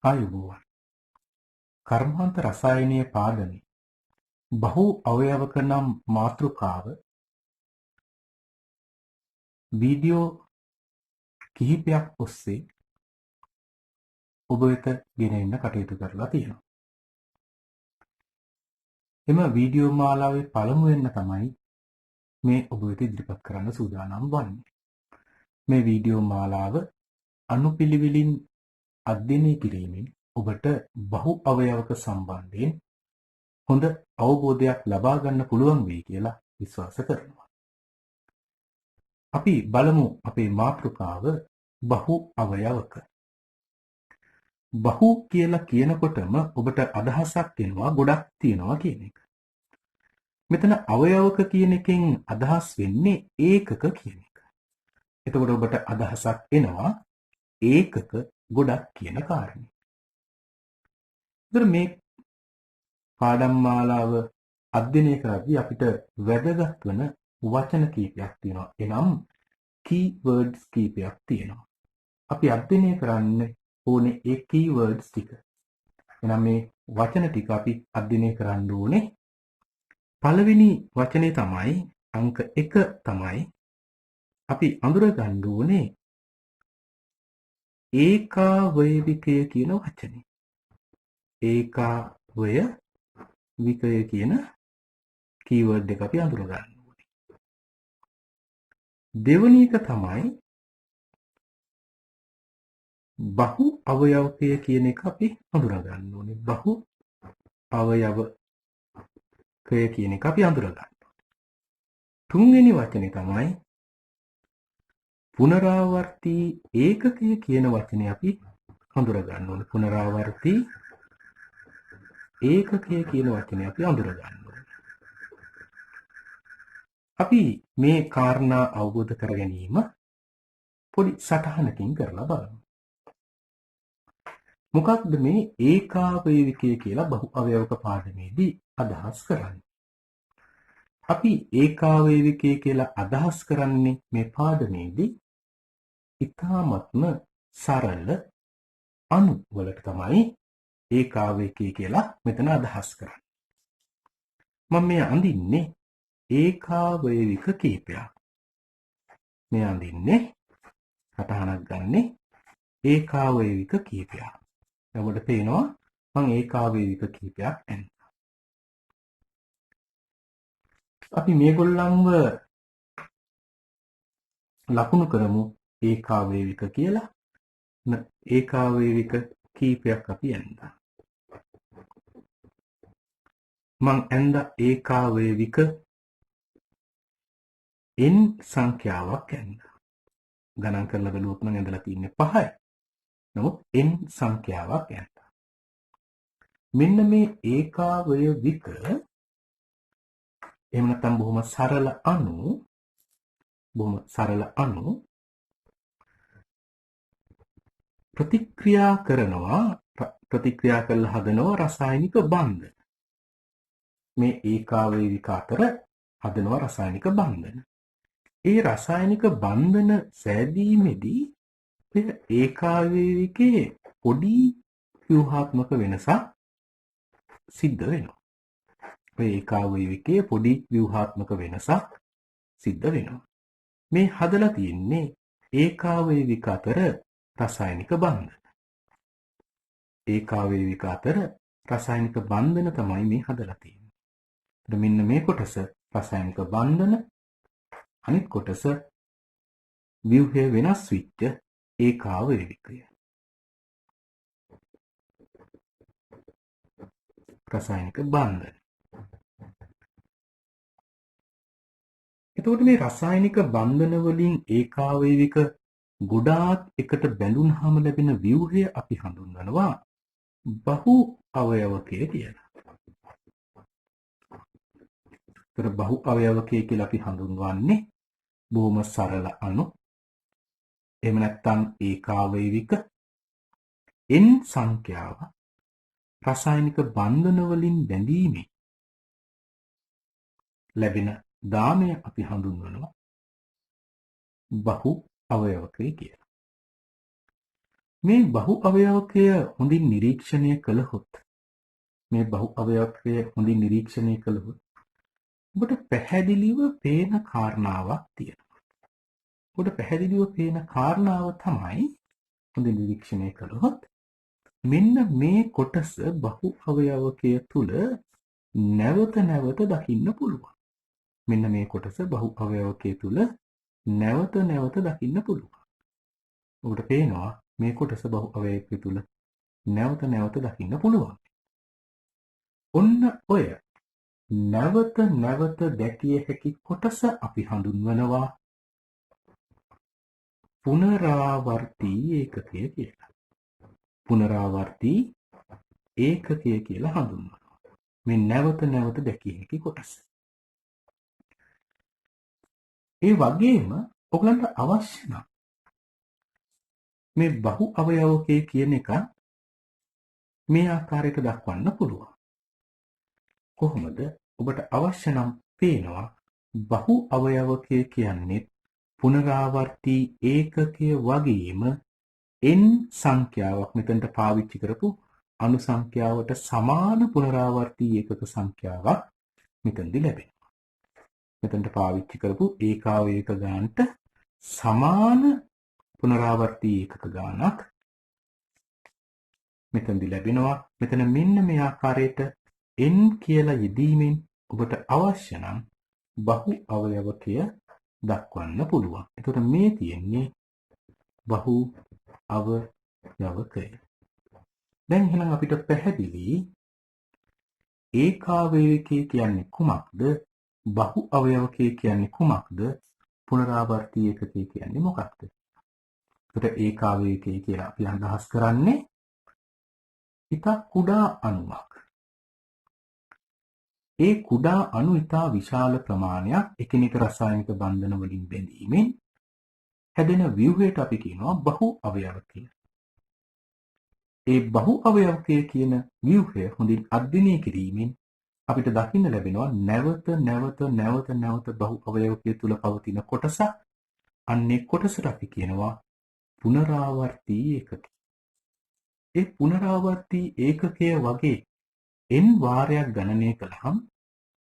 ආයුබෝවන්. කර්මාන්ත රසායනීය පාඩමේ බහු අවයවක නම් මාතෘකාව වීඩියෝ කිහිපයක් ඔස්සේ ඔබ වෙත ගෙන එන්න කටයුතු කරලා තියෙනවා. එම වීඩියෝ මාලාවේ පළමුවෙන්න තමයි මේ ඔබ වෙත ඉදිරිපත් කරන්න සූදානම් වන්නේ. මේ වීඩියෝ මාලාව අනුපිළිවෙලින් අධ්‍යයනය කිරීමෙන් ඔබට බහු අවයවක සම්බන්ධයෙන් හොඳ අවබෝධයක් ලබා ගන්න පුළුවන් වෙයි කියලා විශ්වාස කරනවා. අපි බලමු අපේ මාතෘකාව බහු අවයවක. බහු කියලා කියනකොටම ඔබට අදහසක් එනවා ගොඩක් තියෙනවා කියන එක. මෙතන අවයවක කියන එකෙන් අදහස් වෙන්නේ ඒකක කියන එක. එතකොට ඔබට අදහසක් එනවා ඒකක ගොඩක් කියන කාරණේ. ඒතර මේ පාඩම් මාලාව අධ්‍යයනය කරද්දී අපිට වැදගත් වෙන වචන කීපයක් තියෙනවා. එනම් keywords කීපයක් තියෙනවා. අපි අධ්‍යයනය කරන්න ඕනේ ඒ keywords ටික. එහෙනම් මේ වචන ටික අපි අධ්‍යයනය කරන්න ඕනේ. පළවෙනි වචනේ තමයි අංක 1 තමයි අපි අඳුර ගන්න ඕනේ ඒකාවයවිකය කියන වචනේ. ඒකාවයවිකය කියන keyword එක අපි අඳුර ගන්න ඕනේ. දෙවෙනි එක තමයි බහු අවයවකය කියන එක අපි අඳුර ගන්න ඕනේ. බහු අවයවකය කියන එක අපි අඳුර ගන්න ඕනේ. තුන්වෙනි වචනේ තමයි පුනරාවර්තී ඒකකය කියන වචනේ අපි අඳුර ගන්න ඕනේ. පුනරාවර්තී ඒකකය කියන වචනේ අපි අඳුර ගන්න ඕනේ. අපි මේ කාරණා අවබෝධ කර ගැනීම පොඩි සටහනකින් කරලා බලමු. මොකක්ද මේ ඒකාවයවිකය කියලා බහු අවයවක පාඩමේදී අදහස් කරන්නේ? අපි ඒකාවයවිකය කියලා අදහස් කරන්නේ මේ පාඩමේදී ඉතාමත්ම සරල අණු වලට තමයි ඒකාවයවිකය කියලා මෙතන අදහස් කරන්නේ. මම මේ අඳින්නේ ඒකාවයවික කීපයක්. මේ අඳින්නේ සටහනක් ගන්නෙ ඒකාවයවික කීපයක්. ඔබට පේනවා මම ඒකාවයවික කීපයක් ඇන්දා. අපි මේගොල්ලන්ව ලකුණු කරමු ඒකාවයවික කියලා. ඒකාවයවික කීපයක් අපි ඇන්දා. මං ඇන්දා ඒකාවයවික n සංඛ්‍යාවක් ඇන්දා. ගණන් කරලා බලුවොත් නම් ඇඳලා තියෙන්නේ 5යි. නමුත් n සංඛ්‍යාවක් ඇන්දා. මෙන්න මේ ඒකාවයවික එහෙම නැත්නම් බොහොම සරල අණු ප්‍රතික්‍රියා කරලා හදනවා රසායනික බන්ධන. මේ ඒකාවයවික අතර හදනවා රසායනික බන්ධන. ඒ රසායනික බන්ධන සෑදීමේදී ඒකාවයවිකේ පොඩි ව්‍යුහාත්මක වෙනසක් සිද්ධ වෙනවා. ඔය ඒකාවයවිකේ පොඩි ව්‍යුහාත්මක වෙනසක් සිද්ධ වෙනවා. මේ හදලා තියෙන්නේ ඒකාවයවික අතර රසායනික බන්ධන. ඒකාවයවික අතර රසායනික බන්ධන තමයි මේ හදලා තියෙන්නේ. මෙන්න මේ කොටස රසායනික බන්ධන, අනිත් කොටස ව්‍යුහය වෙනස් වෙච්ච ඒකාවයවිකය. රසායනික බන්ධන. එතකොට මේ රසායනික බන්ධන වලින් ඒකාවයවික ගොඩාක් එකට බැඳුනහම ලැබෙන ව්‍යුහය අපි හඳුන්වනවා බහු අවයවකය කියලා. ඒතර බහු අවයවකය කියලා අපි හඳුන්වන්නේ බොහොම සරල අණු එහෙම නැත්නම් ඒකාවයවික n සංඛ්‍යාව රසායනික බන්ධන වලින් බැඳීමේ ලැබෙන දාමය අපි හඳුන්වනවා බහු අවයවකය කියලා. මේ බහු අවයවකය හොඳින් නිරීක්ෂණය කළහොත් ඔබට පැහැදිලිව පේන කාරණාවක් තියෙනවා. ඔබට පැහැදිලිව පේන කාරණාව තමයි හොඳින් නිරීක්ෂණය කළහොත් මෙන්න මේ කොටස බහු අවයවකය තුල නැවත නැවත දකින්න පුළුවන්. මෙන්න මේ කොටස බහු අවයවකය තුල නැවත නැවත දකින්න පුළුවන්. ඔබට පේනවා මේ කොටස බහු අවයවකය තුල නැවත නැවත දකින්න පුළුවන්. ඔන්න ඔය නැවත නැවත දැකිය හැකි කොටස අපි හඳුන්වනවා පුනරාවර්තී ඒකකය කියලා. පුනරාවර්තී ඒකකය කියලා හඳුන්වනවා. මේ නැවත නැවත දැකිය හැකි කොටස. ඒ වගේම ඔයගලන්ට අවශ්‍ය නම් මේ බහු අවයවකය කියන එක මේ ආකාරයට දක්වන්න පුළුවන්. කොහොමද? ඔබට අවශ්‍ය නම් පේනවා බහු අවයවකය කියන්නේ පුනරාවර්තී ඒකකය වගේම n සංඛ්‍යාවක් මෙතනට පාවිච්චි කරපු අණු සංඛ්‍යාවට සමාන පුනරාවර්තී ඒකක සංඛ්‍යාවක් මෙතනදී ලැබෙනවා. මෙතනට පාවිච්චි කරපු ඒකාවේක ගානට සමාන පුනරාවර්තී ඒකක ගානක් මෙතනදී ලැබෙනවා. මෙතන මෙන්න මේ ආකාරයට n කියලා යෙදීමෙන් ඔබට අවශ්‍ය නම් බහු අවයවකය දක්වන්න පුළුවන්. එතකොට මේ තියෙන්නේ බහු අවයවකය. දැන් එහෙනම් අපිට පැහැදිලි ඒකාවේවකය කියන්නේ කුමක්ද? බහු අවයවකය කියන්නේ කුමක්ද? පුනරාවර්තී ඒකකය කියන්නේ මොකක්ද? එතකොට ඒකාවේවකය කියලා අපි අදහස් කරන්නේ ඉතා කුඩා අණුවක්. ඒ කුඩා අණු ඉතා විශාල ප්‍රමාණයක් එකිනෙක රසායනික බන්ධන වලින් බැඳීමෙන් හැදෙන ව්‍යුහයට අපි කියනවා බහු අවයවකය. ඒ බහු අවයවකය කියන ව්‍යුහය හොඳින් අධ්‍යයනය කිරීමෙන් අපිට දකින්න ලැබෙනවා නැවත නැවත බහු අවයවකය තුල පවතින කොටසක්. අන්නේ කොටසට අපි කියනවා පුනරාවර්තී ඒකකය. ඒ පුනරාවර්තී ඒකකය වගේ n වාරයක් ගණනය කළාම,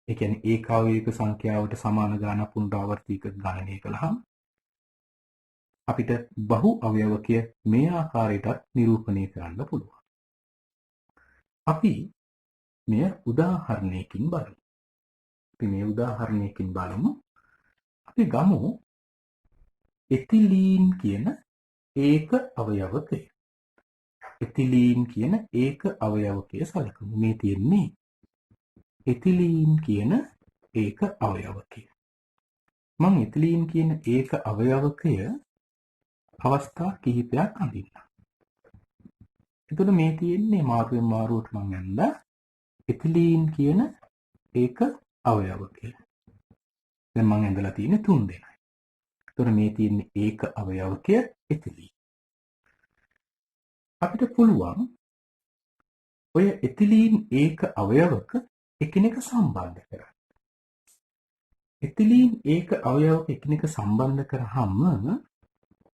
ඒ කියන්නේ ඒකාවේක සංඛ්‍යාවට සමාන ගානක් පුනරාවර්තී ඒකක ගණනය කළාම අපිට බහු අවයවකය මේ ආකාරයටත් නිරූපණය කරන්න පුළුවන්. අපි මෙය උදාහරණයකින් බලමු. අපි ගමු එතිලීන් කියන ඒක අවයවකය. එතිලීන් කියන ඒක අවයවකය සැලකමු. මේ තියෙන්නේ එතිලීන් කියන ඒක අවයවකය. මම එතිලීන් කියන ඒක අවයවකය අවස්ථා කිහිපයක් අඳින්නම්. එතකොට මේ තියෙන්නේ මාරුවෙන් මාරුවට මම යන්දා එතිලීන් කියන ඒක අවයවකය. දැන් මම ඇඳලා තියෙන්නේ 3 දෙනයි. එතකොට මේ තියෙන්නේ ඒක අවයවකය එතිලීන්. අපිට පුළුවන් ඔය එතිලීන් ඒක අවයවක එකිනෙක සම්බන්ධ කරන්න. එතිලීන් ඒක අවයවක එකිනෙක සම්බන්ධ කරාම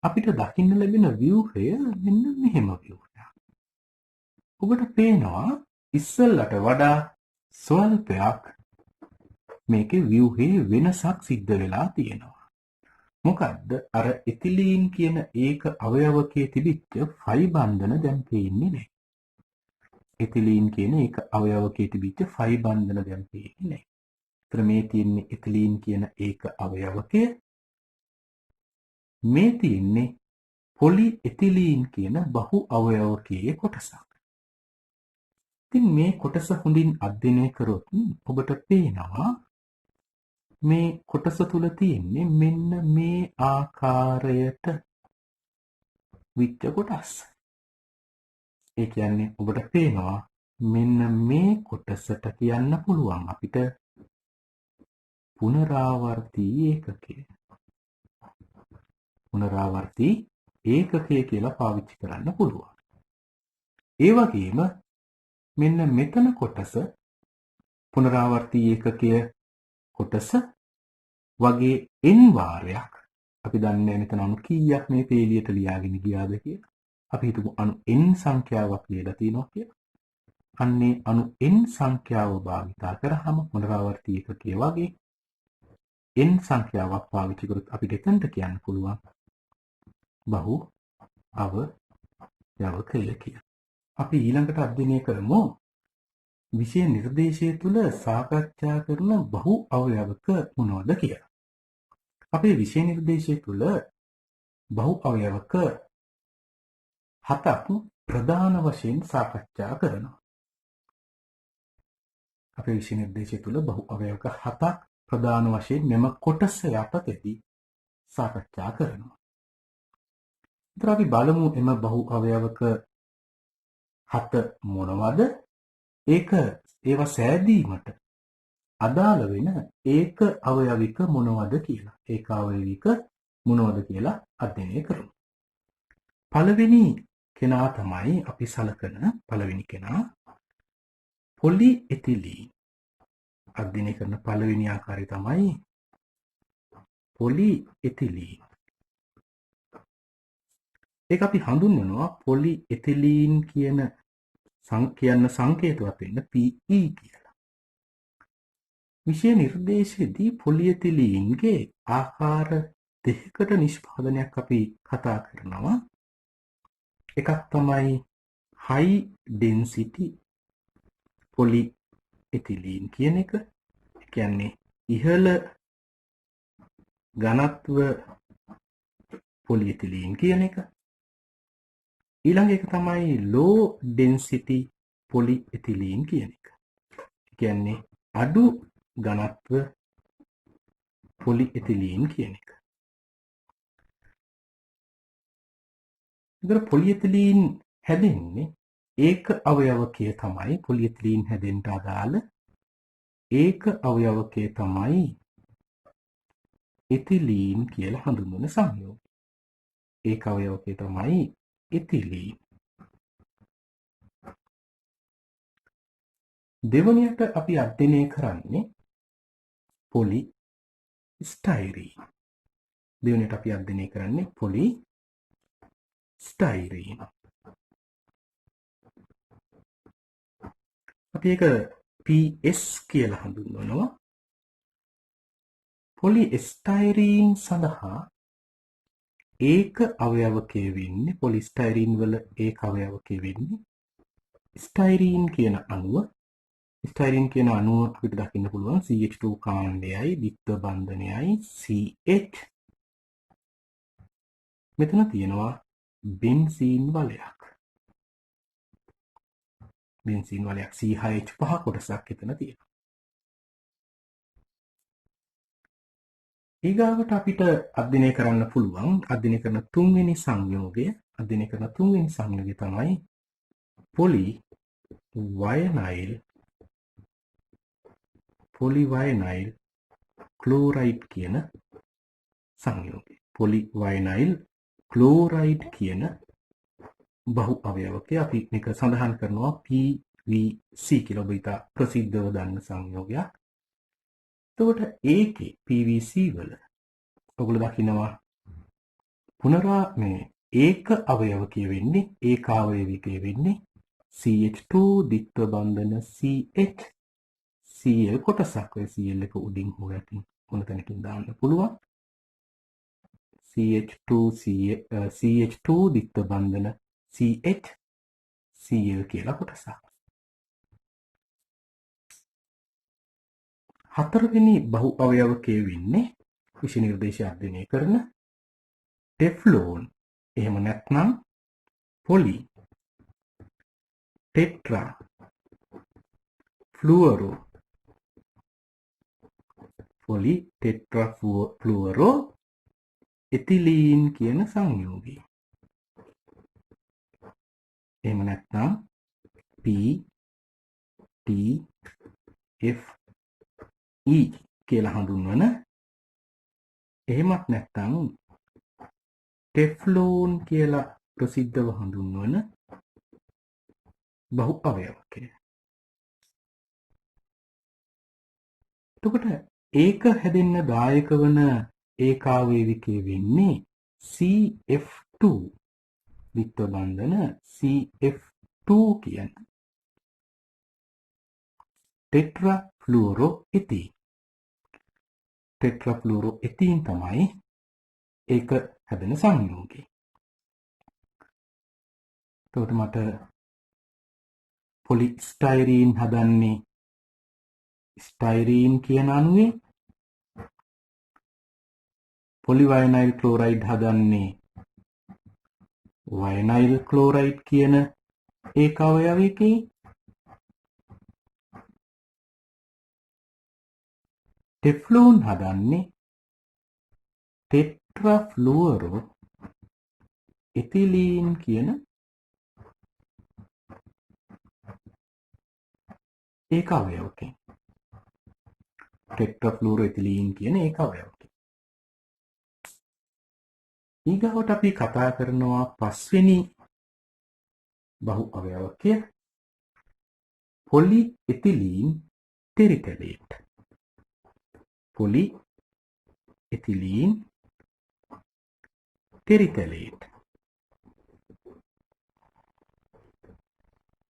අපිට දකින්න ලැබෙන ව්‍යුහය මෙන්න මෙහෙම ව්‍යුහයක්. ඔබට පේනවා ඉස්සෙල්ලට වඩා ස්වල්පයක් මේකේ ව්‍යුහේ වෙනසක් සිද්ධ වෙලා තියෙනවා. මොකද්ද? අර එතිලීන් කියන ඒක අවයවකයේ තිබිච්ච ෆයි බන්ධන දැන් පේන්නේ නැහැ. එතිලීන් කියන ඒක අවයවකයේ තිබිච්ච ෆයි බන්ධන දැන් පේන්නේ නැහැ. ඒතර මේ තියෙන්නේ එතිලීන් කියන ඒක අවයවකය. මේ තියෙන්නේ පොලි එතිලීන් කියන බහු අවයවකයේ කොටසක්. ඉතින් මේ කොටස හොඳින් අධ්‍යයනය කරොත් ඔබට පේනවා මේ කොටස තුල තියෙන්නේ මෙන්න මේ ආකාරයට විච්ච කොටස්. ඒ කියන්නේ ඔබට පේනවා මෙන්න මේ කොටසට කියන්න පුළුවන් අපිට පුනරාවර්තී ඒකකය. පුනරාවර්තී ඒකකය කියලා පාවිච්චි කරන්න පුළුවන්. ඒ වගේම මෙන්න මෙතන කොටස පුනරාවර්තී ඒකකය කොටස වගේ n වාරයක් අපි දන්නේ මෙතන අණු කීයක් මේ පේලියට ලියාගෙන ගියාද කියලා. අපි හිතමු අණු n සංඛ්‍යාවක් ලියලා තියෙනවා කියලා. අන්නේ අණු n සංඛ්‍යාව භාවිතා කරාම පුනරාවර්ති ඒකකයේ වගේ n සංඛ්‍යාවක් පාවිච්චි කරොත් අපිට එතනට කියන්න පුළුවන් බහු අවයවකය කියලා. අපි ඊළඟට අධ්‍යයනය කරමු විෂය නිර්දේශය තුළ සාකච්ඡා කරන බහු අවයවක මොනවද කියලා. අපේ විෂය නිර්දේශය තුළ බහු අවයවක 7ක් ප්‍රධාන වශයෙන් සාකච්ඡා කරනවා. අපේ විෂය නිර්දේශය තුළ බහු අවයවක 7ක් ප්‍රධාන වශයෙන් මෙම කොටස යටතේදී සාකච්ඡා කරනවා. ඉතින් අපි බලමු එම බහු අවයවක 7 මොනවද? ඒවා සෑදීමට අදාළ වෙන ඒක අවයවික මොනවද කියලා. ඒක අවයවික මොනවද කියලා අධ්‍යයනය කරමු. පළවෙනි කෙනා තමයි අපි සලකන පළවෙනි කෙනා පොලි එතිලීන්. අධ්‍යයනය කරන පළවෙනි ආකාරය තමයි පොලි එතිලීන්. ඒක අපි හඳුන්වනවා පොලි එතිලීන් කියන සංකේතවත් වෙන්න PE කියලා. විෂය නිර්දේශයේදී පොලි එතිලීන්ගේ ආකාර දෙකකට නිෂ්පාදනයක් අපි කතා කරනවා. එකක් තමයි high density පොලි එතිලීන් කියන එක. ඒ කියන්නේ ඉහළ ඝනත්ව පොලි එතිලීන් කියන එක. ඊළඟ එක තමයි low density පොලි එතිලීන් කියන එක. ඒ කියන්නේ අඩු ඝනත්ව පොලි එතිලීන් කියන එක. ඉතින් පොලි එතිලීන් හැදෙන්නේ ඒක අවයවකය තමයි පොලි එතිලීන් හැදෙන්න අදාළ ඒක අවයවකය තමයි එතිලීන් කියලා හඳුන්වන සංයෝගය. ඒක අවයවකය තමයි එතිලීන්. දෙවනියට අපි අධ්‍යයනය කරන්නේ පොලි ස්ටයිරීන්. දෙවනියට අපි අධ්‍යයනය කරන්නේ පොලි ස්ටයිරීන්. අපි ඒක PS කියලා හඳුන්වනවා. පොලි ස්ටයිරීන් සඳහා ඒක අවයවකය වෙන්නේ පොලි ස්ටයිරීන් වල ඒක අවයවකය වෙන්නේ ස්ටයිරීන් කියන අණුව. ස්ටයිරීන් කියන අණුව අපිට දකින්න පුළුවන් CH2 කාණ්ඩයයි ද්විත්ව බන්ධනයයි CH. මෙතන තියෙනවා බෙන්සීන් වලයක්. බෙන්සීන් වලයක් CH5 කොටසක් එතන තියෙනවා. ඊගාවට අපිට අධ්‍යයනය කරන්න පුළුවන් අධ්‍යයනය කරන තුන්වෙනි සංයෝගය. අධ්‍යයනය කරන තුන්වෙනි සංයෝගය තමයි පොලිවයනයිල් ක්ලෝරයිඩ් කියන සංයෝගය. පොලිවයනයිල් ක්ලෝරයිඩ් කියන බහු අවයවකය. අපි මේක සඳහන් කරනවා PVC කියලා. ඔබ ඉතා ප්‍රසිද්ධව දන්න සංයෝගයක්. එතකොට ඒකේ PVC වල ඔයගොල්ලෝ දකිනවා ඒක අවයවකය වෙන්නේ ඒකාවයවිකය වෙන්නේ CH2 ද්විත්ව බන්ධන CH Cl කොටසක්. ඔය Cl එක උඩින් හෝ යටින් මොන තැනකින් දාන්න පුළුවන්. CH2 ද්විත්ව බන්ධන CH Cl කියලා කොටසක්. හතරවෙනි බහු අවයවකය වෙන්නේ විෂය නිර්දේශය අධ්‍යයනය කරන ටෙෆ්ලෝන්. එහෙම නැත්නම් පොලි ටෙට්‍රා ෆ්ලුවරෝ ෆ්ලුවරෝ එතිලීන් කියන සංයෝගය. එහෙම නැත්නම් PTFE කියලා හඳුන්වන. එහෙමත් නැත්නම් ටෙෆ්ලෝන් කියලා ප්‍රසිද්ධව හඳුන්වන බහු අවයවකය. එතකොට ඒක හැදෙන්න දායක වන ඒකාවේවිකය වෙන්නේ CF2 ද්විත්ව බන්ධන CF2 කියන ටෙට්‍රාෆ්ලුරෝඑතීන්. ටෙට්‍රාෆ්ලුරෝඑතීන් තමයි ඒක හැදෙන සංයෝගය. එතකොට මට පොලිස්ටයිරීන් හදන්නේ ස්ටයිරීන් කියන අණුවේ, පොලිවයිනයිල් ක්ලෝරයිඩ් හදන්නේ වයනයිල් ක්ලෝරයිඩ් කියන ඒක අවයවයකින්, ටෙෆ්ලෝන් හදන්නේ ටෙට්‍රාෆ්ලුරෝ එතිලීන් කියන ඒක අවයවකින්. ටෙට්‍රාෆ්ලුරෝ එතිලීන් කියන ඒක අවයවකින්. ඊගොට අපි කතා කරනවා පස්වෙනි බහු අවයවකය පොලි එතිලීන් ටෙරිටලේට්. පොලි එතිලීන් ටෙරිටලේට්.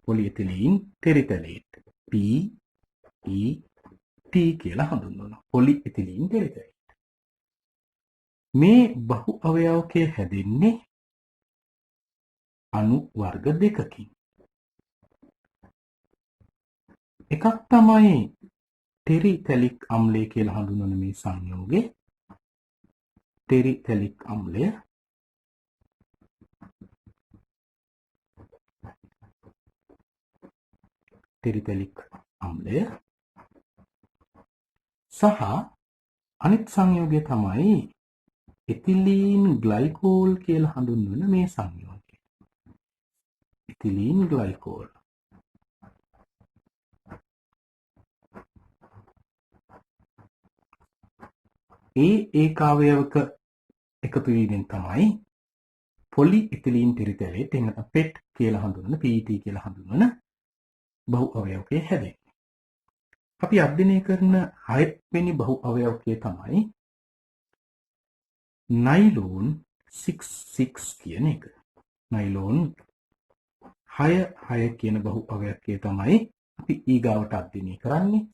පොලිඑතිලීන් ටෙරිටලේට් PET කියලා හඳුන්වනවා. පොලිඑතිලීන් ටෙරිටලේට්. මේ බහු අවයවකය හැදෙන්නේ අණු වර්ග දෙකකින්. එකක් තමයි ටෙරිතැලික් අම්ලය කියලා හඳුන්වන මේ සංයෝගය. ටෙරිතැලික් අම්ලය ටෙරිතැලික් අම්ලය සහ අනිත් සංයෝගය තමයි එතිලීන් ග්ලයිකෝල් කියලා හඳුන්වන මේ සංයෝගය. එතිලීන් ග්ලයිකෝල්. ඒකාවයවක එකතු වීමෙන් තමයි පොලි එතිලීන් ටෙරිතලේට් එහෙම නැත්නම් PET කියලා හඳුන්වන PET කියලා හඳුන්වන බහු අවයවකය හැදෙන්නේ. අපි අධ්‍යයනය කරන 6 වෙනි බහු අවයවකය තමයි නයිලෝන් 66 කියන එක. නයිලෝන් 66 කියන බහු අවයවකය තමයි අපි ඊගාවට අධ්‍යයනය කරන්නේ.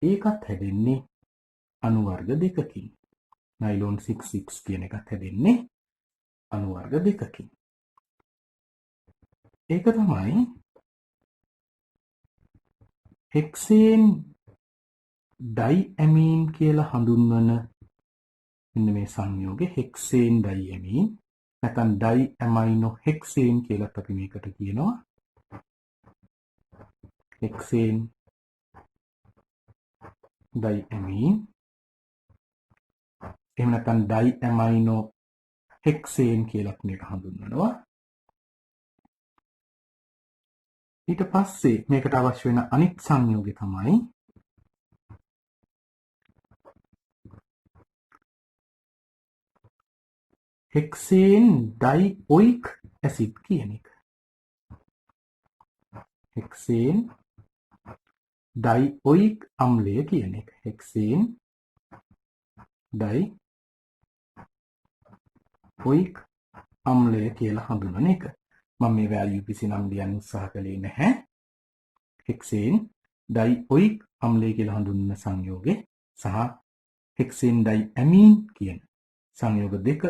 ඒකත් හැදෙන්නේ අණු වර්ග දෙකකින්. නයිලෝන් 66 කියන එකත් හැදෙන්නේ අණු වර්ග දෙකකින්. ඒක තමයි හෙක්සේන් ඩයිඇමීන් කියලා හඳුන්වන මෙන්න මේ සංයෝගය. හෙක්සේන් ඩයිඇමීන් නැත්නම් ඩයිඇමයිනෝ හෙක්සේන් කියලා අපි මේකට කියනවා. හෙක්සේන් ඩයිඇමීන් එහෙම නැත්නම් ඩයිඇමයිනෝ හෙක්සේන් කියලා මේක හඳුන්වනවා. ඊට පස්සේ මේකට අවශ්‍ය වෙන අනිත් සංයෝගය තමයි හෙක්සේන් ඩයිඔයික් ඇසිඩ් කියන එක. හෙක්සේන් ඩයිඔයික් අම්ලය කියන එක. හෙක්සේන් ඩයිඔයික් අම්ලය කියලා හඳුන්වන එක. මම මේ වැලියු කිසි නම් ලියන්න උත්සාහ කළේ නැහැ. හෙක්සේන් ඩයිඔයික් අම්ලය කියලා හඳුන්වන සංයෝගය සහ හෙක්සේන් ඩයිඇමීන් කියන සංයෝග දෙක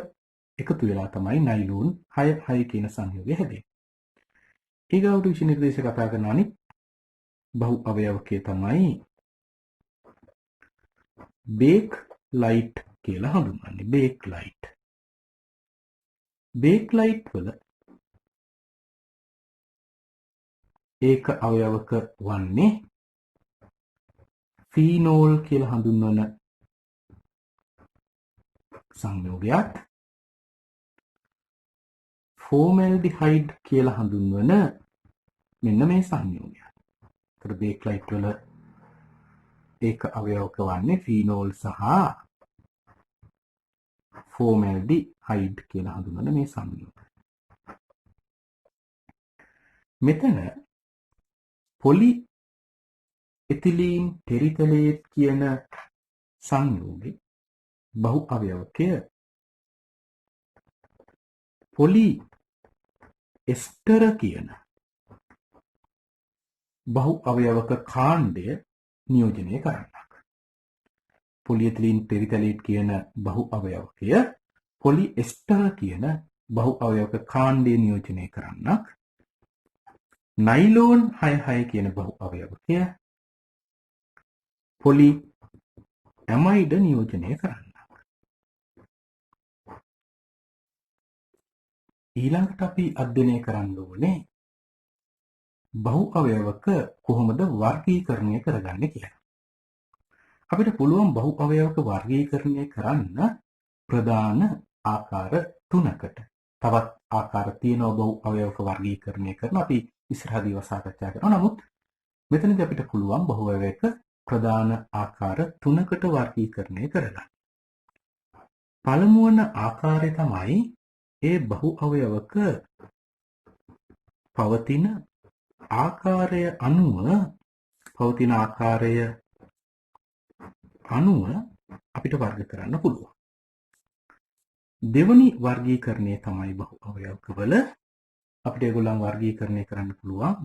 එකතු වෙලා තමයි නයිලෝන් 6 කියන සංයෝගය හැදෙන්නේ. ඊගොට විශේෂ නිර්දේශ කතා කරන අනිත් බහු අවයවකය තමයි බේක් ලයිට් කියලා හඳුන්වන්නේ. Bake light. බේක් ලයිට් වල ඒක අවයවක වන්නේ ෆීනෝල් කියලා හඳුන්වන සංයෝගයක්, ෆෝමැල්ඩිහයිඩ් කියලා හඳුන්වන මෙන්න මේ සංයෝගයක්. ඒතර බේක් ලයිට් වල ඒක අවයවක වන්නේ ෆීනෝල් සහ ෆෝමැල්ඩිහයිඩ් කියලා හඳුන්වන මේ සංයෝගය. මෙතන පොලි එතිලීන් ටෙරිතලේට් කියන සංයෝගය බහු අවයවකය පොලි එස්ටර කියන බහු අවයවක කාණ්ඩය නියෝජනය කරන්නක්. පොලිඑතිලීන් පෙරිතලේට් කියන බහු අවයවකය පොලිඑස්ටර් කියන බහු අවයවක කාණ්ඩය නියෝජනය කරන්නක්. නයිලෝන් 6 කියන බහු අවයවකය පොලි ඇමයිඩ නියෝජනය කරන්න. ඊළඟට අපි අධ්‍යයනය කරන්න ඕනේ බහු අවයවක කොහොමද වර්ගීකරණය කරගන්නේ කියලා. අපිට පුළුවන් බහු අවයවක වර්ගීකරණය කරන්න ප්‍රධාන ආකාර 3කට. තවත් ආකාර තියෙනවා බහු අවයවක වර්ගීකරණය කරන. අපි ඉස්සරහදී සාකච්ඡා කරනවා. නමුත් මෙතනදී අපිට පුළුවන් බහු අවයවක ප්‍රධාන ආකාර 3කට වර්ගීකරණය කරගන්න. පළමු වන ආකාරය තමයි ඒ බහු අවයවක පවතින ආකාරය අනුව අපිට වර්ග කරන්න පුළුවන්. දෙවනි වර්ගීකරණය තමයි බහු අවයවකවල අපිට ඒගොල්ලන් වර්ගීකරණය කරන්න පුළුවන්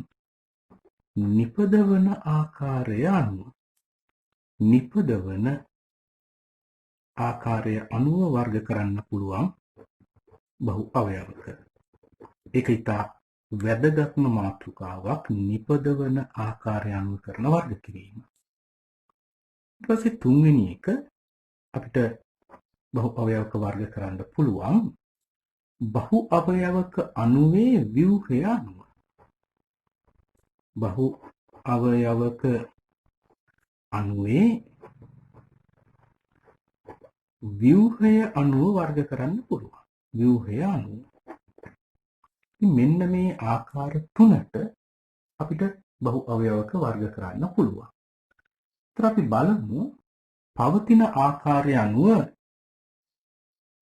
නිපදවන ආකාරය අනුව. නිපදවන ආකාරය අනුව වර්ග කරන්න පුළුවන් බහු අවයවක. ඒක ඉතා වැදගත්ම මාතෘකාවක්, නිපදවන ආකාරය අනුව කරන වර්ග කිරීම. ඊට පස්සේ තුන්වෙනි එක අපිට බහු අවයවක වර්ග කරන්න පුළුවන් බහු අවයවක අණුවේ ව්‍යුහය අනුව. බහු අවයවක අණුවේ ව්‍යුහය අනුව වර්ග කරන්න පුළුවන්. ව්‍යුහය අනුව. මෙන්න මේ ආකාර 3ට අපිට බහු අවයවක වර්ග කරන්න පුළුවන්. ඒතර අපි බලමු පවතින ආකාරය අනුව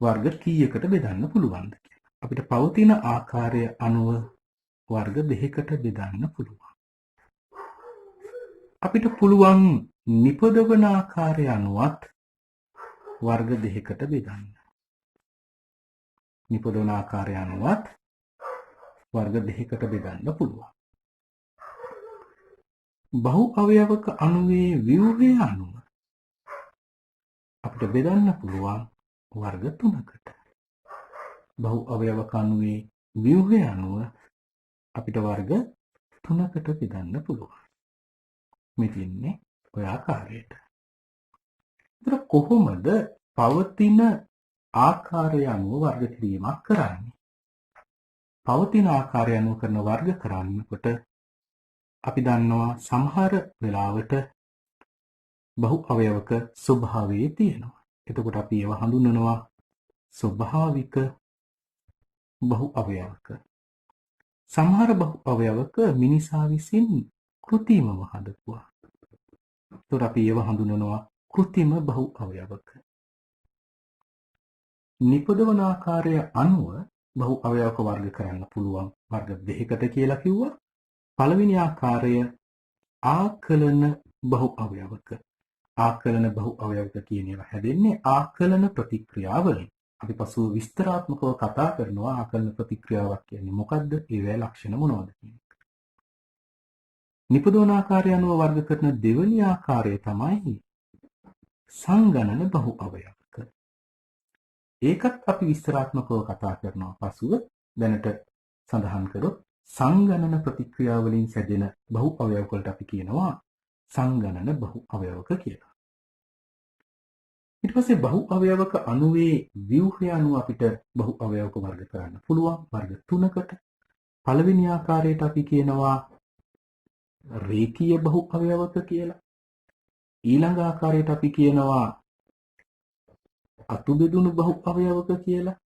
වර්ග කීයකට බෙදන්න පුළුවන්ද කියලා. අපිට පවතින ආකාරය අනුව වර්ග දෙකකට බෙදන්න පුළුවන්. අපිට පුළුවන් නිපදවන ආකාරය අනුවත් වර්ග දෙකකට බෙදන්න. නිපදවන ආකාරය අනුවත් වර්ග දෙකකට බෙදන්න පුළුවන්. බහු අවයවක අණුවේ ව්‍යුහය අනුව අපිට බෙදන්න පුළුවන් වර්ග 3කට. බහු අවයවක අණුවේ ව්‍යුහය අනුව අපිට වර්ග 3කට බෙදන්න පුළුවන්. මේ තින්නේ ඔය ආකාරයට. ඒතර කොහොමද පවතින ආකාරය අනුව වර්ග කිරීමක් කරන්නේ? පවතින ආකාරය අනුව කරන වර්ග කරන්නකොට අපි දන්නවා සමහර වෙලාවට බහු අවයවක ස්වභාවය තියෙනවා. එතකොට අපි ඒවා හඳුන්වනවා ස්වභාවික බහු අවයවක. සමහර බහු අවයවක මිනිසා විසින් කෘත්‍රිමව හදපුවා. එතකොට අපි ඒවා හඳුන්වනවා කෘත්‍රිම බහු අවයවක. නිපදවන ආකාරය අනුව බහු අවයවක වර්ග කරන්න පුළුවන් වර්ග දෙකකට කියලා කිව්වා. පළවෙනි ආකාරය ආකලන බහු අවයවක. ආකලන බහු අවයවක කියන ඒවා හැදෙන්නේ ආකලන ප්‍රතික්‍රියාවලින්. අපි පසුව විස්තරාත්මකව කතා කරනවා ආකලන ප්‍රතික්‍රියාවක් කියන්නේ මොකක්ද? ඒවැ ලක්ෂණ මොනවද කියන එක. නිපදවන ආකාරය අනුව වර්ග කරන දෙවෙනි ආකාරය තමයි සංගණන බහු අවයවක. ඒකත් අපි විස්තරාත්මකව කතා කරනවා පසුව. දැනට සඳහන් කරොත් සංගණන ප්‍රතික්‍රියාවලින් සැදෙන බහු අවයවක වලට අපි කියනවා සංගණන බහු අවයවක කියලා. ඊට පස්සේ බහු අවයවක අණුවේ ව්‍යුහය අනුව අපිට බහු අවයවක වර්ග කරන්න පුළුවන් වර්ග 3කට. පළවෙනි ආකාරයට අපි කියනවා රේඛීය බහු අවයවක කියලා. ඊළඟ ආකාරයට අපි කියනවා අතු බෙදුණු බහු අවයවක කියලා.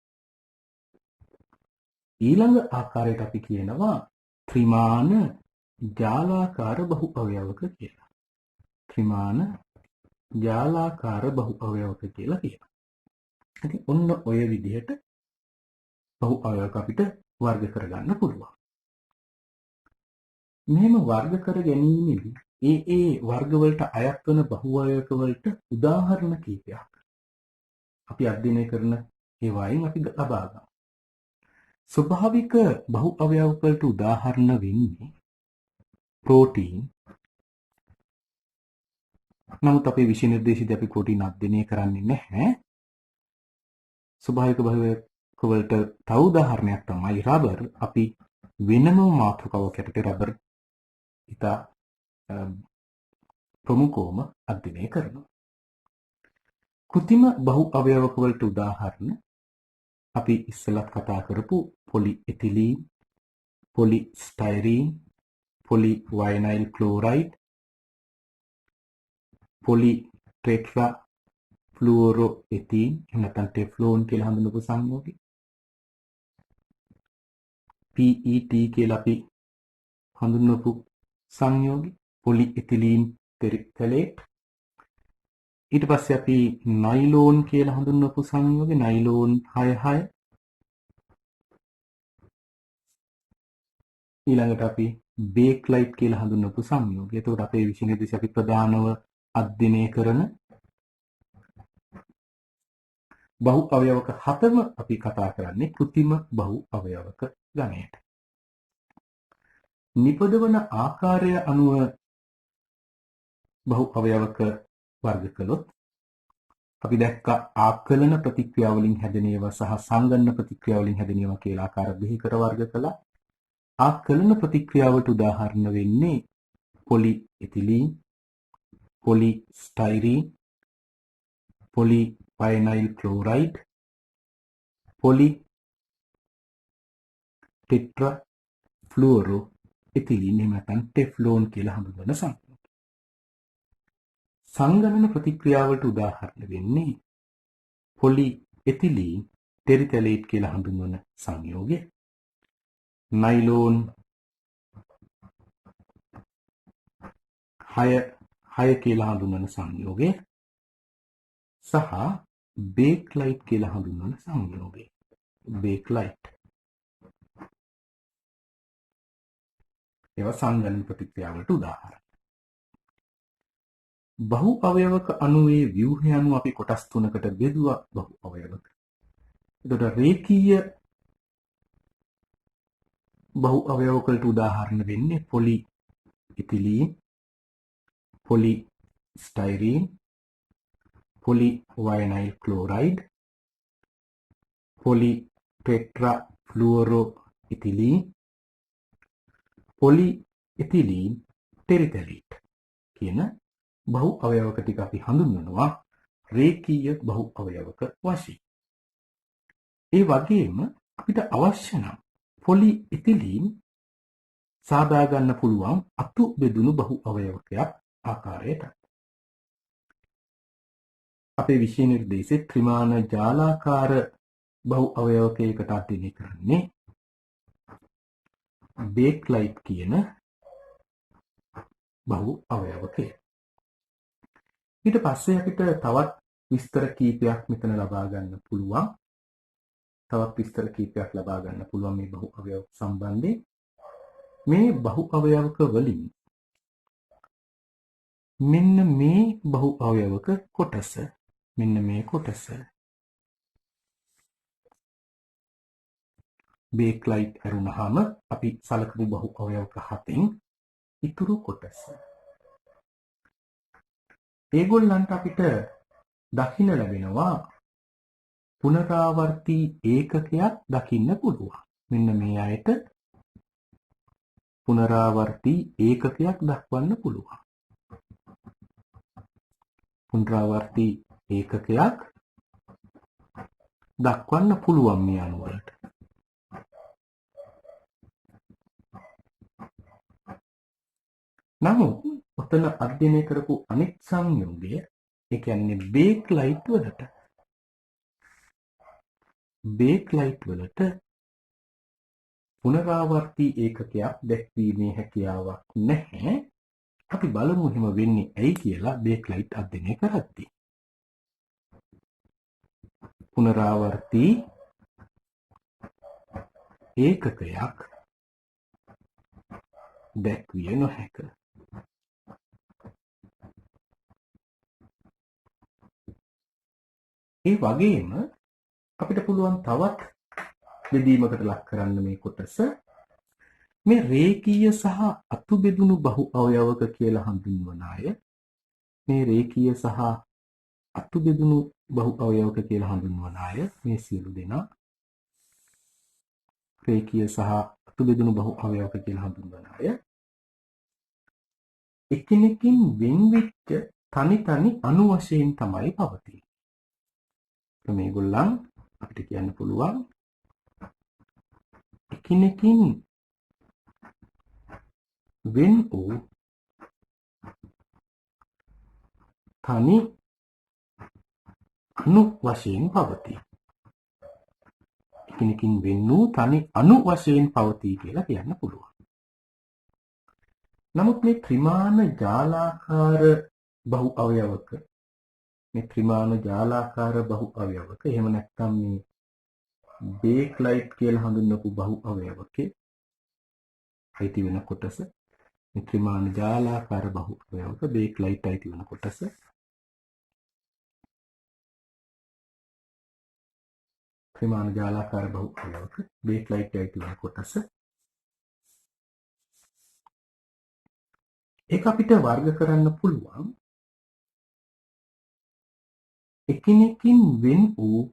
ඊළඟ ආකාරයට අපි කියනවා ත්‍රිමාන ජාලාකාර බහු අවයවක කියලා. ත්‍රිමාන ජාලාකාර බහු අවයවක කියලා කියනවා. ඉතින් ඔන්න ඔය විදිහට බහු අවයවක අපිට වර්ග කරගන්න පුළුවන්. මෙහෙම වර්ග කර ගැනීමේදී ඒ වර්ග වලට අයත් වන බහු අවයවක වලට උදාහරණ කීපයක් අපි අධ්‍යයනය කරන ඒවායින් අපි ලබා ගන්නවා. ස්වභාවික බහු අවයවක වලට උදාහරණ වෙන්නේ ප්‍රෝටීන්. නමුත් අපේ විෂය නිර්දේශයේදී අපි ප්‍රෝටීන් අධ්‍යයනය කරන්නේ නැහැ. ස්වභාවික බහු අවයවක වලට තව උදාහරණයක් තමයි රබර්. අපි වෙනම මාතෘකාවක් යටතේ රබර් ඉතා ප්‍රමුඛවම අධ්‍යයනය කරනවා. කෘතිම බහු අවයවක වලට උදාහරණ අපි ඉස්සෙල්ලත් කතා කරපු පොලි එතිලීන්, පොලි ස්ටයිරීන්, පොලි වයිනයිල් ක්ලෝරයිඩ්, පොලි ටෙට්‍රා ෆ්ලුෝරෝ එතීන්, එහෙම නැත්නම් ටෙෆ්ලෝන් කියලා හඳුන්වපු සංයෝගය. PET කියලා අපි හඳුන්වපු සංයෝගය, පොලි එතිලීන් ටෙරික්තලේට්. ඊට පස්සේ අපි නයිලෝන් කියලා හඳුන්වපු සංයෝගය, නයිලෝන් 6. ඊළඟට අපි බේක්ලයිට් කියලා හඳුන්වපු සංයෝගය. එතකොට අපේ විෂය නිර්දේශය අපි ප්‍රධානව අධ්‍යයනය කරන බහු අවයවක 7ම අපි කතා කරන්නේ කෘතිම බහු අවයවක ගණයට. නිපදවන ආකාරය අනුව බහු අවයවක වර්ග කළොත් අපි දැක්ක ආකලන ප්‍රතික්‍රියා වලින් හැදෙන ඒවා සහ සංගණන ප්‍රතික්‍රියා වලින් හැදෙන ඒවා කියලා ආකාර දෙකකට වර්ග කළා. ආකලන ප්‍රතික්‍රියාවට උදාහරණ වෙන්නේ පොලි එතිලීන්, පොලි ස්ටයිරීන්, පොලි වයිනයිල් ක්ලෝරයිඩ්, පොලි ටෙට්‍රා ෆ්ලුෝරෝ එතිලීන්, එහෙම නැත්නම් ටෙෆ්ලෝන් කියලා හඳුන්වන සංයෝග. සංගණන ප්‍රතික්‍රියාවලට උදාහරණ වෙන්නේ පොලි එතිලීන් ටෙරිතලේට් කියලා හඳුන්වන සංයෝගය, නයිලෝන් 6 කියලා හඳුන්වන සංයෝගය සහ බේක්ලයිට් කියලා හඳුන්වන සංයෝගය. බේක්ලයිට් ඒවා සංගණන ප්‍රතික්‍රියාවලට උදාහරණ. බහු අවයවක අණුවේ ව්‍යුහය අනුව අපි කොටස් 3කට බෙදුවා බහු අවයවක. එතකොට රේඛීය බහු අවයවක වලට උදාහරණ වෙන්නේ පොලි ඉතිලීන්, පොලි ස්ටයිරීන්, පොලි වයිනයිල් ක්ලෝරයිඩ්, පොලි ටෙට්‍රා ෆ්ලුෝරෝ ඉතිලීන්, පොලි ඉතිලීන් ටෙරිතලේට් කියන බහු අවයවක ටික අපි හඳුන්වනවා රේඛීය බහු අවයවක වශයෙන්. ඒ වගේම අපිට අවශ්‍ය නම් පොලි ඉතිලීන් සාදා ගන්න පුළුවන් අතු බෙදුණු බහු අවයවකයක් ආකාරයට. අපේ විෂය නිර්දේශයේ ත්‍රිමාන ජාලාකාර බහු අවයවකයකට අධ්‍යයනය කරන්නේ බේක්ලයිට් කියන බහු අවයවකය. ඊට පස්සේ අපිට තවත් විස්තර කීපයක් මෙතන ලබා ගන්න පුළුවන්. මේ බහු අවයවක සම්බන්ධයෙන්. මේ බහු අවයවක වලින් මෙන්න මේ බහු අවයවක කොටස, මෙන්න මේ කොටස බේක්ලයිට් ඇරුණාම අපි සලකපු බහු අවයවක 7න් ඉතුරු කොටස. ඒගොල්ලන්ට අපිට දකින්න ලැබෙනවා පුනරාවර්තී ඒකකයක් දකින්න පුළුවන්. මෙන්න මේ අයට පුනරාවර්තී ඒකකයක් දක්වන්න පුළුවන්. පුනරාවර්තී ඒකකයක් දක්වන්න පුළුවන් මේ අණු වලට. නමුත් ඔතන අධ්‍යයනය කරපු අනෙක් සංයෝගය, ඒ කියන්නේ බේක්ලයිට් වලට පුනරාවර්තී ඒකකයක් දැක්වීමේ හැකියාවක් නැහැ. අපි බලමු එහෙම වෙන්නේ ඇයි කියලා බේක්ලයිට් අධ්‍යයනය කරද්දී. පුනරාවර්තී ඒකකයක් දැක්විය නොහැක. ඒ වගේම අපිට පුළුවන් තවත් බෙදීමකට ලක් කරන්න මේ කොටස. මේ රේඛීය සහ අතු බෙදුණු බහු අවයවක කියලා හඳුන්වන අය මේ රේඛීය සහ අතු බෙදුණු බහු අවයවක කියලා හඳුන්වන අය මේ සියලු දෙනා රේඛීය සහ අතු බෙදුණු බහු අවයවක කියලා හඳුන්වන අය එකිනෙකින් වෙන්වෙච්ච තනි අණු වශයෙන් තමයි පවතින්නේ. මේගොල්ලන් අපිට කියන්න පුළුවන් එකිනෙකින් වෙන් වූ තනි අණු වශයෙන් පවතී. එකිනෙකින් වෙන් වූ තනි අණු වශයෙන් පවතී කියලා කියන්න පුළුවන්. නමුත් මේ ත්‍රිමාන ජාලාකාර බහු අවයවක එහෙම නැත්නම් මේ බේක් ලයිට් කියලා හඳුන්වපු බහු අවයවකේ අයිති වෙන කොටස මේ ත්‍රිමාන ජාලාකාර බහු අවයවක බේක් ලයිට් අයිති වෙන කොටස ත්‍රිමාන ජාලාකාර බහු අවයවක බේක් ලයිට් අයිති වෙන කොටස ඒක අපිට වර්ග කරන්න පුළුවන් එකිනෙකින් වෙන් වූ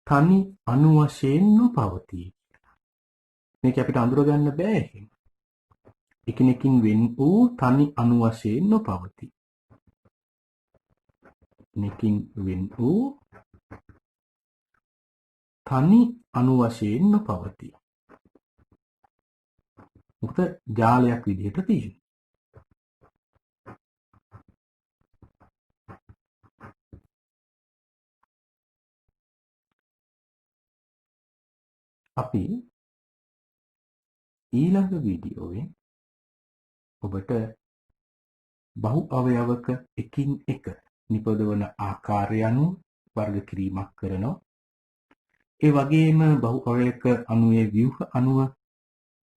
තනි අණු වශයෙන් නොපවතී. මේක අපිට අඳුර ගන්න බෑ එහෙම. එකිනෙකින් වෙන් වූ තනි අණු වශයෙන් නොපවතී. එකිනෙකින් වෙන් වූ තනි අණු වශයෙන් නොපවතී. මොකද ජාලයක් විදිහට තියෙනවා. අපි ඊළඟ වීඩියෝවේ ඔබට බහු අවයවක එකින් එක නිපදවන ආකාරය අනුව වර්ග කිරීමක් කරනවා. ඒ වගේම බහු අවයවක අණුවේ ව්‍යුහ අණුව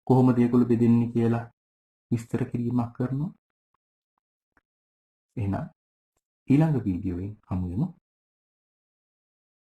කොහොමද ඒගොල්ලෝ බෙදෙන්නේ කියලා විස්තර කිරීමක් කරනවා. එහෙනම් ඊළඟ වීඩියෝවෙන් හමු වෙමු.